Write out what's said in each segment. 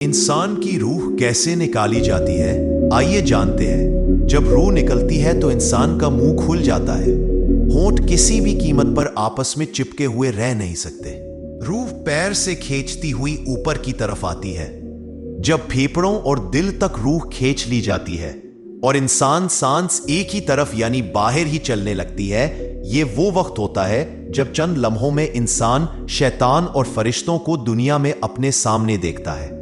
इंसान की रूह कैसे निकाली जाती है, आइए जानते हैं। जब रूह निकलती है तो इंसान का मुंह खुल जाता है। होंठ किसी भी कीमत पर आपस में चिपके हुए रह नहीं सकते। रूह पैर से खींचती हुई ऊपर की तरफ आती है। जब फेफड़ों और दिल तक रूह खींच ली जाती है और इंसान सांस एक ही तरफ यानी बाहर ही चलने लगती है, ये वो वक्त होता है जब चंद लम्हों में इंसान शैतान और फरिश्तों को दुनिया में अपने सामने देखता है।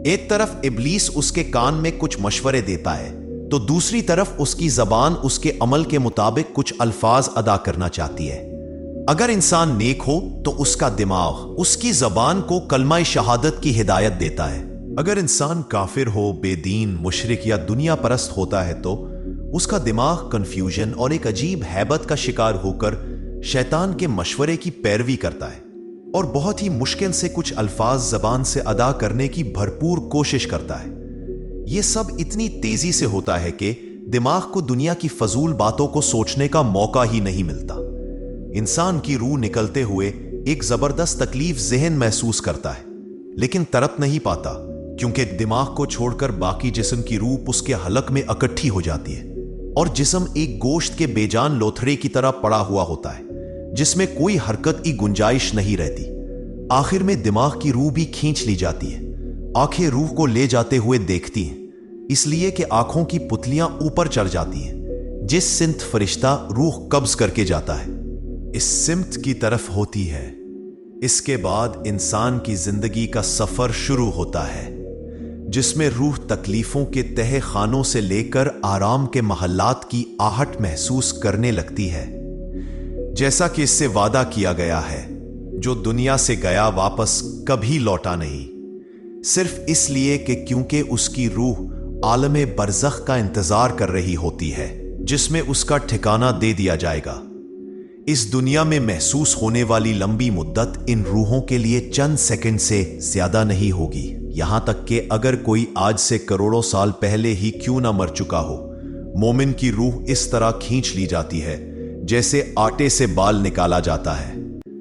एक तरफ इब्लीस उसके कान में कुछ मशवरे देता है तो दूसरी तरफ उसकी जबान उसके अमल के मुताबिक कुछ अल्फाज अदा करना चाहती है। अगर इंसान नेक हो तो उसका दिमाग उसकी जबान को कलमा शहादत की हिदायत देता है। अगर इंसान काफिर हो, बेदीन, मुशरिक या दुनिया परस्त होता है तो उसका दिमाग कंफ्यूजन और एक अजीब हैबत का शिकार होकर शैतान के मशवरे की पैरवी करता है और बहुत ही मुश्किल से कुछ अल्फाज जबान से अदा करने की भरपूर कोशिश करता है। यह सब इतनी तेजी से होता है कि दिमाग को दुनिया की फजूल बातों को सोचने का मौका ही नहीं मिलता। इंसान की रूह निकलते हुए एक जबरदस्त तकलीफ ज़हन महसूस करता है, लेकिन तड़प नहीं पाता क्योंकि दिमाग को छोड़कर बाकी जिस्म की रूह उसके हलक में इकट्ठी हो जाती है और जिस्म एक गोश्त के बेजान लोथड़े की तरह पड़ा हुआ होता है जिसमें कोई हरकत की गुंजाइश नहीं रहती। आखिर में दिमाग की रूह भी खींच ली जाती है। आंखें रूह को ले जाते हुए देखती हैं, इसलिए कि आंखों की पुतलियां ऊपर चढ़ जाती हैं। जिस सिमत फरिश्ता रूह कब्ज करके जाता है इस सिमत की तरफ होती है। इसके बाद इंसान की जिंदगी का सफर शुरू होता है जिसमें रूह तकलीफों के तहे खानों से लेकर आराम के महल्लात की आहट महसूस करने लगती है। जैसा कि इससे वादा किया गया है, जो दुनिया से गया वापस कभी लौटा नहीं, सिर्फ इसलिए कि क्योंकि उसकी रूह आलमे बरज़ख का इंतजार कर रही होती है जिसमें उसका ठिकाना दे दिया जाएगा। इस दुनिया में महसूस होने वाली लंबी मुद्दत इन रूहों के लिए चंद सेकंड से ज्यादा नहीं होगी। यहां तक कि अगर कोई आज से करोड़ों साल पहले ही क्यों ना मर चुका हो, मोमिन की रूह इस तरह खींच ली जाती है जैसे आटे से बाल निकाला जाता है।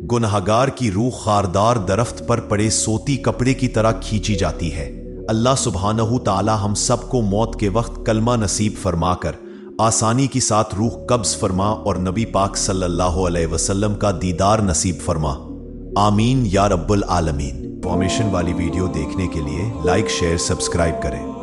गुनहगार की रूह खारदार दरख्त पर पड़े सोती कपड़े की तरह खींची जाती है। अल्लाह सुब्हानहू ताला हम सबको मौत के वक्त कलमा नसीब फरमाकर आसानी के साथ रूह कब्ज फरमा और नबी पाक सल्लल्लाहु अलैहि वसल्लम का दीदार नसीब फरमा। आमीन या रब्बुल आलमीन। इन्फॉर्मेशन वाली वीडियो देखने के लिए लाइक, शेयर, सब्सक्राइब करें।